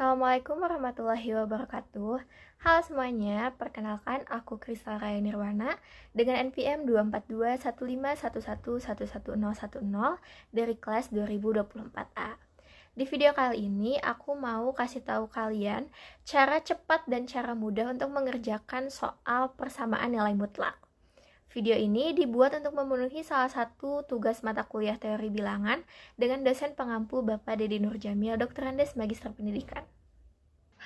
Assalamualaikum warahmatullahi wabarakatuh. Halo semuanya, perkenalkan aku Kristal Raya Nirwana dengan NPM 2421511111010 dari kelas 2024A. Di video kali ini aku mau kasih tahu kalian cara cepat dan cara mudah untuk mengerjakan soal persamaan nilai mutlak. Video ini dibuat untuk memenuhi salah satu tugas mata kuliah teori bilangan dengan dosen pengampu Bapak Dedi Nurjamil, Dr. Andes, Magister Pendidikan.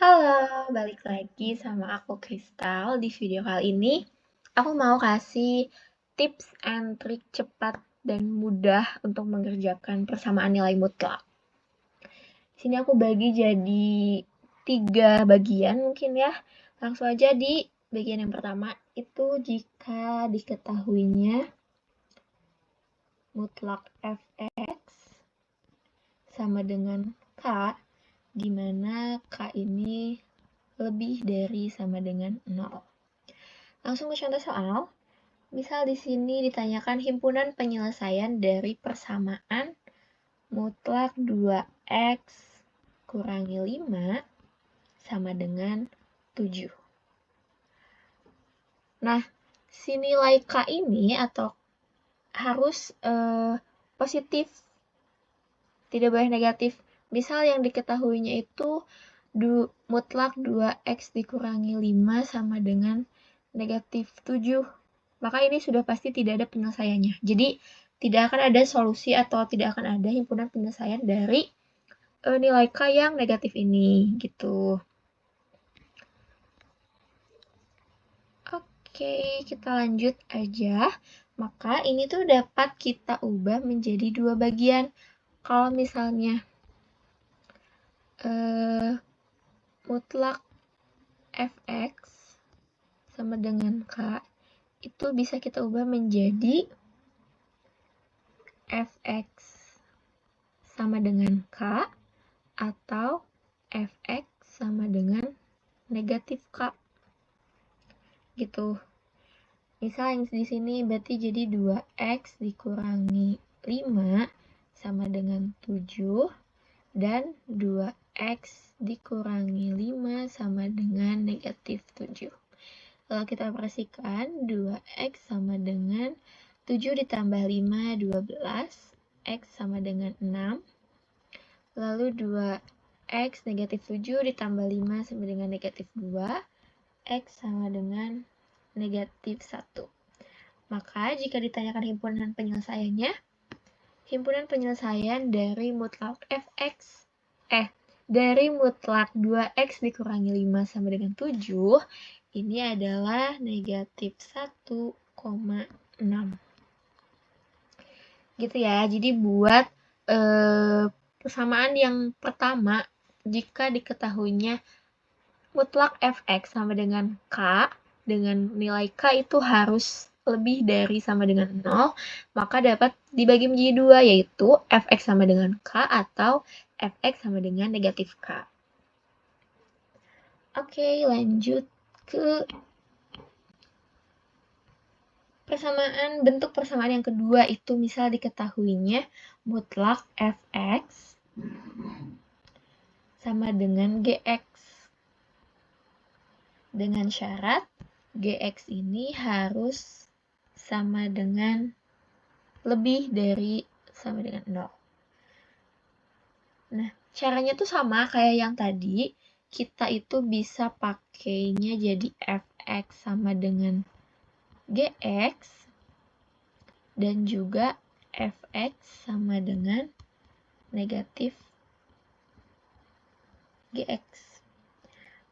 Halo, balik lagi sama aku Kristal. Di video kali ini, aku mau kasih tips and trik cepat dan mudah untuk mengerjakan persamaan nilai mutlak. Di sini aku bagi jadi 3 bagian mungkin ya. Langsung aja di bagian yang pertama, itu jika diketahuinya mutlak fx sama dengan k, di mana k ini lebih dari sama dengan 0. Langsung ke contoh soal. Misal di sini ditanyakan himpunan penyelesaian dari persamaan mutlak 2x kurangi 5 sama dengan 7. Nah, si nilai K ini atau harus positif, tidak boleh negatif. Misal yang diketahuinya itu mutlak 2x dikurangi 5 sama dengan negatif 7. Maka ini sudah pasti tidak ada penyelesaiannya. Jadi, tidak akan ada solusi atau tidak akan ada himpunan penyelesaian dari nilai K yang negatif ini, gitu. Oke, kita lanjut aja. Maka ini tuh dapat kita ubah menjadi 2 bagian. Kalau misalnya mutlak fx sama dengan k, itu bisa kita ubah menjadi fx sama dengan k atau fx sama dengan negatif k. Gitu. Misal yang di sini berarti jadi 2x dikurangi 5 sama dengan 7 dan 2x dikurangi 5 sama dengan negatif 7. Lalu kita operasikan 2x sama dengan 7 ditambah 5, 12. X sama dengan 6. Lalu 2x negatif 7 ditambah 5 sama dengan negatif 2. X sama dengan negatif 1. Maka jika ditanyakan himpunan penyelesaiannya, himpunan penyelesaian dari mutlak fx, dari mutlak 2x dikurangi 5 sama dengan 7, ini adalah negatif 1,6. Gitu ya, jadi buat persamaan yang pertama, jika diketahuinya mutlak fx sama dengan k, dengan nilai k itu harus lebih dari sama dengan 0, maka dapat dibagi menjadi 2, yaitu fx sama dengan k atau fx sama dengan negatif k. Oke, lanjut ke bentuk persamaan yang kedua, itu misal diketahuinya mutlak fx sama dengan gx. Dengan syarat gx ini harus sama dengan lebih dari sama dengan 0. Nah, caranya tuh sama kayak yang tadi. Kita itu bisa pakainya jadi fx sama dengan gx dan juga fx sama dengan negatif gx.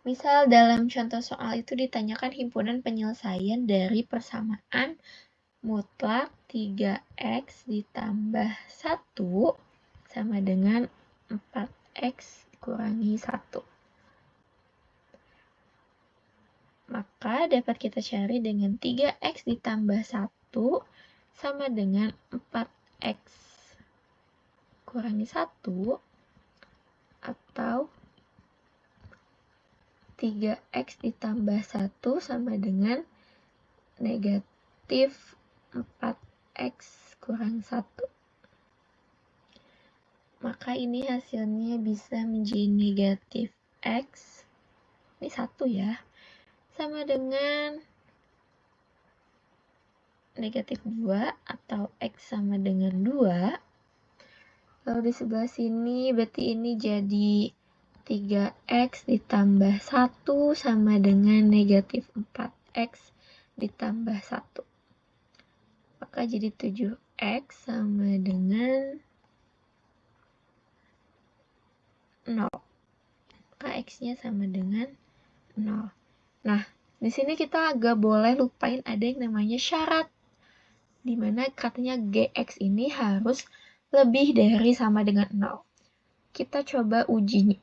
Misal dalam contoh soal itu ditanyakan himpunan penyelesaian dari persamaan mutlak 3x ditambah 1 sama dengan 4x kurangi 1. Maka dapat kita cari dengan 3x ditambah 1 sama dengan 4x kurangi 1 atau 3x ditambah 1 sama dengan negatif 4x kurang 1. Maka ini hasilnya bisa menjadi negatif X, ini 1 ya, sama dengan negatif 2 atau X sama dengan 2. Lalu di sebelah sini berarti ini jadi 3X ditambah 1 sama dengan negatif 4X ditambah 1. Maka jadi 7X sama dengan 0. Maka X-nya sama dengan 0. Nah, di sini kita agak boleh lupain ada yang namanya syarat. Dimana katanya GX ini harus lebih dari sama dengan 0. Kita coba uji.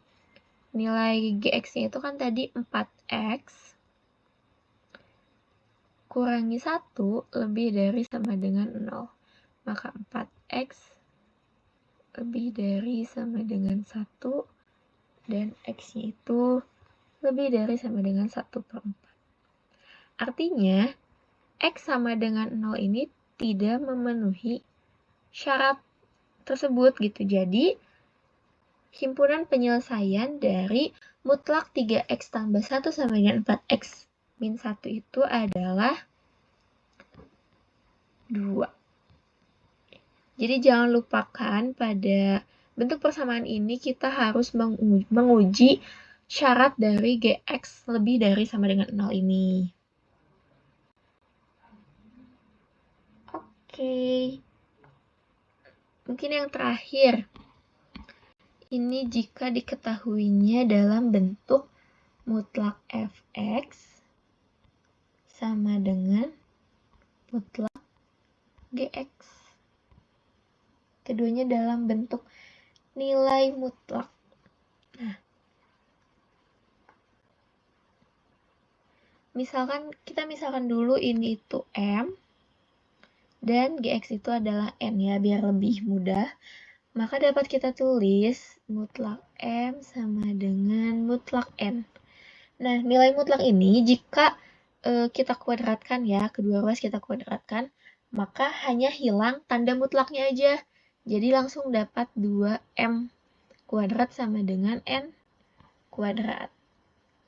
Nilai GX-nya itu kan tadi 4X kurangi 1 lebih dari sama dengan 0. Maka 4X lebih dari sama dengan 1 dan X-nya itu lebih dari sama dengan 1/4. Artinya, X sama dengan 0 ini tidak memenuhi syarat tersebut gitu. Jadi, himpunan penyelesaian dari mutlak 3X tambah 1 sama dengan 4X min 1 itu adalah 2. Jadi, jangan lupakan pada bentuk persamaan ini kita harus menguji syarat dari GX lebih dari sama dengan 0 ini. Oke. Mungkin yang terakhir. Ini jika diketahuinya dalam bentuk mutlak fx sama dengan mutlak gx. Keduanya dalam bentuk nilai mutlak. Nah, kita misalkan dulu ini itu M dan gx itu adalah N ya, biar lebih mudah. Maka dapat kita tulis mutlak M sama dengan mutlak N. Nah, nilai mutlak ini jika kita kuadratkan ya, kedua ruas kita kuadratkan, maka hanya hilang tanda mutlaknya aja. Jadi langsung dapat 2M kuadrat sama dengan N kuadrat.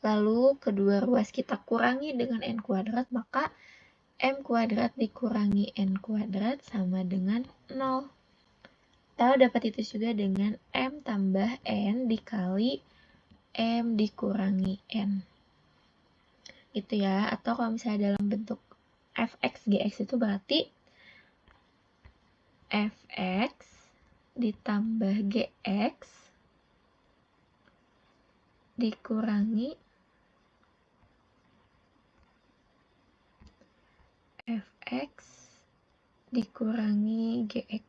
Lalu kedua ruas kita kurangi dengan N kuadrat, maka M kuadrat dikurangi N kuadrat sama dengan 0. Atau dapat itu juga dengan M tambah N dikali M dikurangi N. Gitu ya. Atau kalau misalnya dalam bentuk fx gx itu berarti fx ditambah gx dikurangi fx dikurangi gx.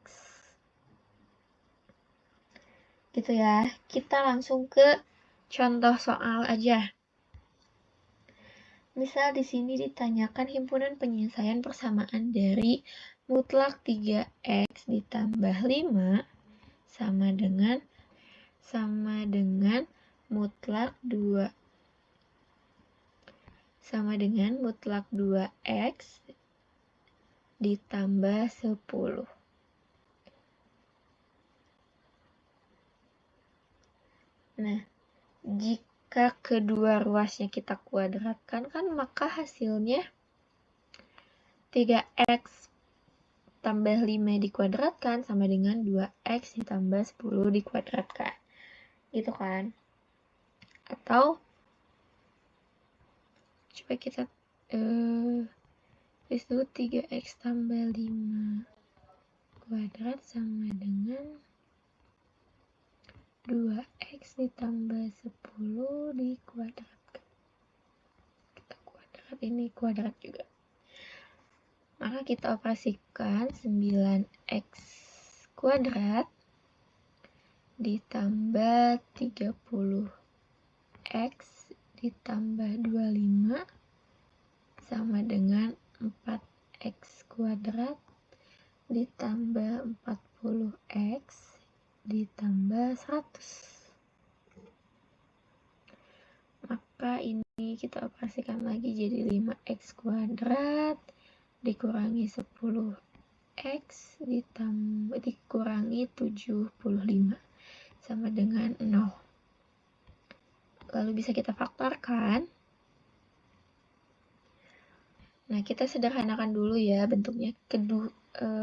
Gitu ya. Kita langsung ke contoh soal aja. Misal di sini ditanyakan himpunan penyelesaian persamaan dari mutlak 3x ditambah 5 sama dengan mutlak 2x ditambah 10. Nah, jika kedua ruasnya kita kuadratkan kan maka hasilnya 3x tambah 5 dikuadratkan sama dengan 2x ditambah 10 dikuadratkan. Gitu kan? Atau coba kita tulis dulu 3x tambah 5 kuadrat sama dengan 2x ditambah 10 dikuadratkan. Kita kuadrat, ini kuadrat juga. Maka kita operasikan 9x kuadrat ditambah 30x ditambah 25 sama dengan 4x kuadrat ditambah 40x ditambah 100. Maka ini kita operasikan lagi jadi 5x kuadrat dikurangi 10x dikurangi 75 sama dengan 0. lalu bisa kita faktorkan. Nah, kita sederhanakan dulu ya bentuknya.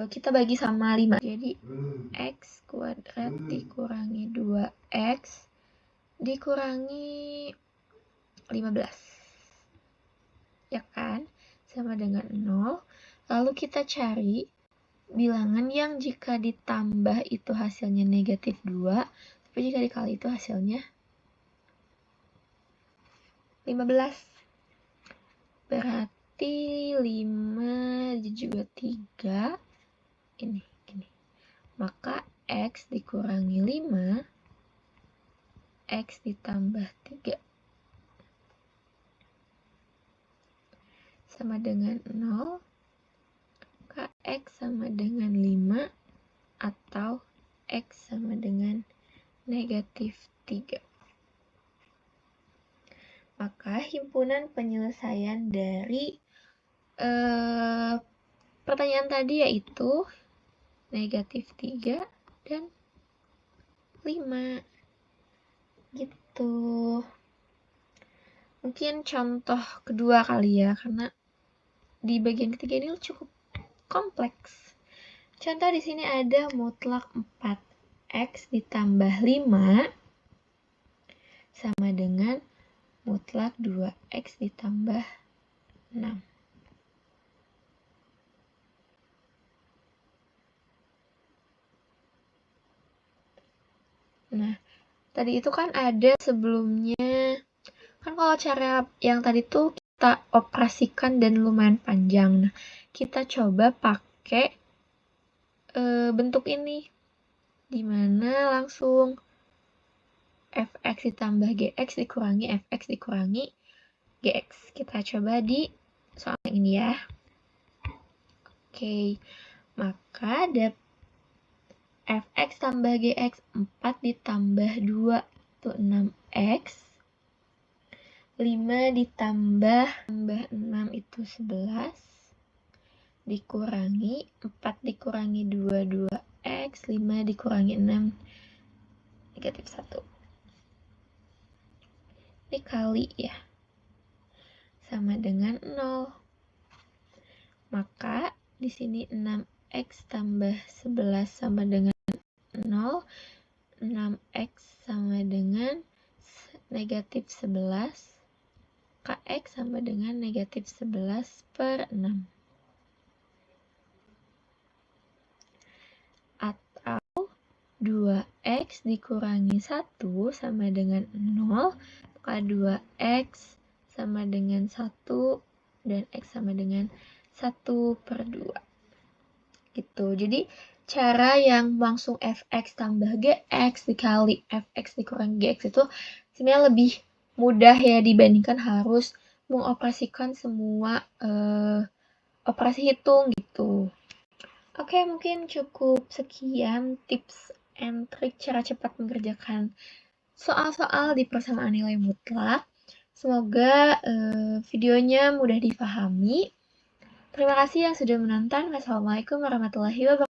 Kita bagi sama 5. Jadi, x kuadrat dikurangi 2x dikurangi 15. Ya kan? Sama dengan 0. Lalu kita cari bilangan yang jika ditambah itu hasilnya negatif 2, tapi jika dikali itu hasilnya 15. Berarti 5 juga 3. Ini. Maka x dikurangi 5, x ditambah 3. Sama dengan 0. Maka x sama dengan 5 atau x sama dengan negatif 3. Maka himpunan penyelesaian dari pertanyaan tadi yaitu negatif 3 dan 5. Gitu. Mungkin contoh kedua kali ya, karena di bagian ketiga ini cukup kompleks. Contoh di sini ada mutlak 4x ditambah 5 sama dengan mutlak 2x ditambah 6. Nah, tadi itu kan ada sebelumnya, kan kalau cara yang tadi tuh kita operasikan dan lumayan panjang. Nah, kita coba pakai bentuk ini, dimana langsung fx ditambah gx dikurangi fx dikurangi gx. Kita coba di soal yang ini ya. Oke, maka ada fx tambah gx 4 ditambah 2 itu 6x. 5 ditambah 6 itu 11. Dikurangi 4 dikurangi 2, 2x. 5 dikurangi 6, negatif 1. Dikali ya. Sama dengan 0. Maka di sini 6x tambah 11 sama dengan 0. 6x sama dengan negatif 11. Kx sama dengan negatif 11 per 6. Atau 2x dikurangi 1 sama dengan 0. Maka 2x sama dengan 1 dan x sama dengan 1 per 2. Gitu. Jadi cara yang langsung fx tambah gx dikali fx dikurangi gx itu sebenarnya lebih mudah ya dibandingkan harus mengoperasikan semua operasi hitung gitu. Oke, mungkin cukup sekian tips and trik cara cepat mengerjakan soal-soal di persamaan nilai mutlak. Semoga videonya mudah difahami. Terima kasih yang sudah menonton. Wassalamualaikum warahmatullahi wabarakatuh.